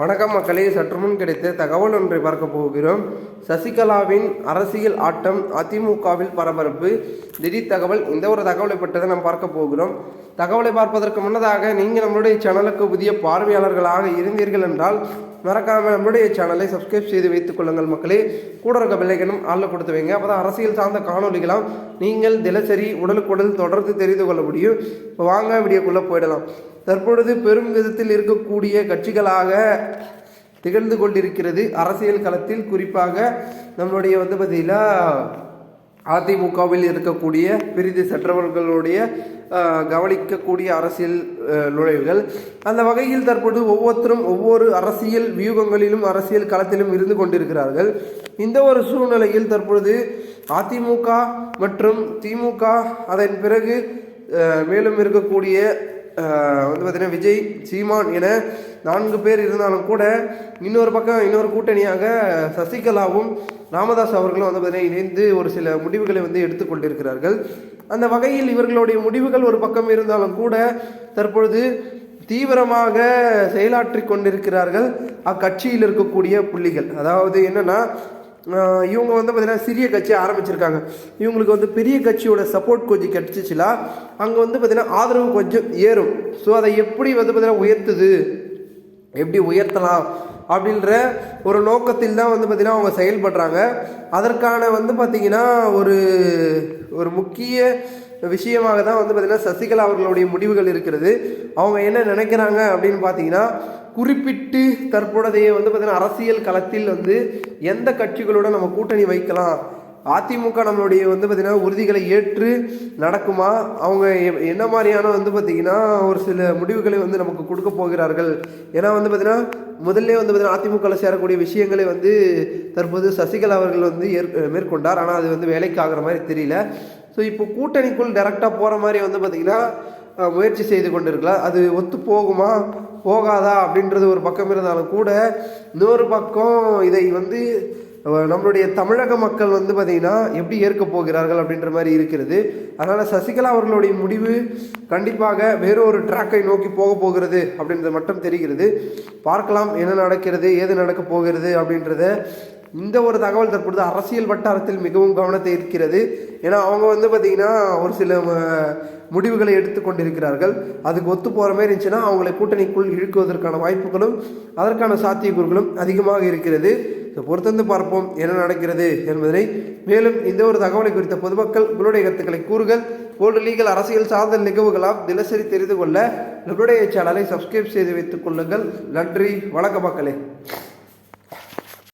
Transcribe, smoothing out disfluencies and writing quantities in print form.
வணக்கம் மக்களே, சற்று முன் கிடைத்த தகவல் ஒன்றை பார்க்க போகிறோம். சசிகலாவின் அரசியல் ஆட்டம், அதிமுகவில் பரபரப்பு, திடீர் தகவல். இந்த ஒரு தகவலை பற்றி நாம் பார்க்க போகிறோம். தகவலை பார்ப்பதற்கு முன்னதாக நீங்கள் நம்மளுடைய சேனலுக்கு புதிய பார்வையாளர்களாக இருந்தீர்கள் என்றால் மறக்காமல் நம்மளுடைய சேனலை சப்ஸ்கிரைப் செய்து வைத்துக் கொள்ளுங்கள் மக்களே. கூட இருக்க பெல்லைக்கனும் ஆளில் கொடுத்து வைங்க. அப்போ தான் அரசியல் சார்ந்த காணொலிகளாம் நீங்கள் தினசரி உடலுக்குடல் தொடர்ந்து தெரிந்து கொள்ள முடியும். இப்போ வாங்க வீடியோக்குள்ளே போயிடலாம். தற்பொழுது பெரும் விதத்தில் இருக்கக்கூடிய கட்சிகளாக திகழ்ந்து கொண்டிருக்கிறது அரசியல் களத்தில். குறிப்பாக நம்மளுடைய பார்த்திங்கன்னா அதிமுகவில் இருக்கக்கூடிய பிரித்து சென்றவர்களுடைய கவனிக்கக்கூடிய அரசியல் நுழைவுகள். அந்த வகையில் தற்போது ஒவ்வொருத்தரும் ஒவ்வொரு அரசியல் வியூகங்களிலும் அரசியல் களத்திலும் இருந்து கொண்டிருக்கிறார்கள். இந்த ஒரு சூழ்நிலையில் தற்பொழுது அதிமுக மற்றும் திமுக, அதன் பிறகு மேலும் இருக்கக்கூடிய பார்த்திங்கன்னா விஜய், சீமான் என 4 பேர் இருந்தாலும் கூட இன்னொரு பக்கம் இன்னொரு கூட்டணியாக சசிகலாவும் ராமதாஸ் அவர்களும் பார்த்திங்கன்னா இணைந்து ஒரு சில முடிவுகளை எடுத்துக்கொண்டிருக்கிறார்கள். அந்த வகையில் இவர்களுடைய முடிவுகள் ஒரு பக்கம் இருந்தாலும் கூட தற்பொழுது தீவிரமாக செயலாற்றி கொண்டிருக்கிறார்கள் அக்கட்சியில் இருக்கக்கூடிய புள்ளிகள். அதாவது என்னன்னா, இவங்க பார்த்திங்கன்னா சிறிய கட்சி ஆரம்பிச்சிருக்காங்க. இவங்களுக்கு பெரிய கட்சியோட சப்போர்ட் கொஞ்சம் கிடச்சிச்சுன்னா அங்கே பார்த்திங்கன்னா ஆதரவு கொஞ்சம் ஏறும். ஸோ அதை எப்படி பார்த்திங்கன்னா எப்படி உயர்த்தலாம் அப்படின்ற ஒரு நோக்கத்தில் தான் பார்த்திங்கன்னா அவங்க செயல்படுறாங்க. அதற்கான பார்த்திங்கன்னா ஒரு முக்கிய விஷயமாக தான் பார்த்திங்கன்னா சசிகலா அவர்களுடைய முடிவுகள் இருக்கிறது. அவங்க என்ன நினைக்கிறாங்க அப்படின்னு பார்த்தீங்கன்னா, குறிப்பிட்டு தற்போதைய பார்த்திங்கன்னா அரசியல் களத்தில் எந்த கட்சிகளோட நம்ம கூட்டணி வைக்கலாம், அதிமுக நம்மளுடைய பார்த்திங்கன்னா உறுதிகளை ஏற்று நடக்குமா, அவங்க என்ன மாதிரியான பார்த்திங்கன்னா ஒரு சில முடிவுகளை நமக்கு கொடுக்க போகிறார்கள். ஏன்னா பார்த்திங்கன்னா முதல்ல பார்த்திங்கன்னா அதிமுகவில் சேரக்கூடிய விஷயங்களை தற்போது சசிகலா அவர்கள் மேற்கொண்டார். ஆனால் அது வேலைக்கு ஆகிற மாதிரி தெரியல. ஸோ இப்போ கூட்டணிக்குள் டைரெக்டாக போகிற மாதிரி பார்த்திங்கன்னா முயற்சி செய்து கொண்டிருக்கலாம். அது ஒத்து போகுமா போகாதா அப்படின்றது ஒரு பக்கம் இருந்தாலும் கூட இன்னொரு பக்கம் இதை நம்மளுடைய தமிழக மக்கள் பார்த்திங்கன்னா எப்படி ஏற்க போகிறார்கள் அப்படின்ற மாதிரி இருக்கிறது. அதனால் சசிகலா அவர்களுடைய முடிவு கண்டிப்பாக வேறொரு ட்ராக்கை நோக்கி போகிறது அப்படின்றது மட்டும் தெரிகிறது. பார்க்கலாம் என்ன நடக்கிறது, ஏது நடக்க போகிறது அப்படின்றத. இந்த ஒரு தகவல் தற்பொழுது அரசியல் வட்டாரத்தில் மிகவும் கவனத்தை இருக்கிறது. ஏன்னா அவங்க பார்த்திங்கன்னா ஒரு சில முடிவுகளை எடுத்துக்கொண்டிருக்கிறார்கள். அதுக்கு ஒத்து போகிற மாதிரி இருந்துச்சுன்னா அவங்களை கூட்டணிக்குள் இழுக்குவதற்கான வாய்ப்புகளும் அதற்கான சாத்தியக்கூறுகளும் அதிகமாக இருக்கிறது. பொறுத்திருந்து பார்ப்போம் என்ன நடக்கிறது என்பதனை. மேலும் இந்த ஒரு தகவலை குறித்த பொதுமக்கள் உங்களுடைய கருத்துக்களை கூறுகள். போன்ற லீகல் அரசியல் சார்ந்த நிகழ்வுகளாம் தினசரி தெரிந்து கொள்ள நம்மளுடைய சேனலை சப்ஸ்கிரைப் செய்து வைத்துக் கொள்ளுங்கள். நன்றி, வணக்கம் மக்களே.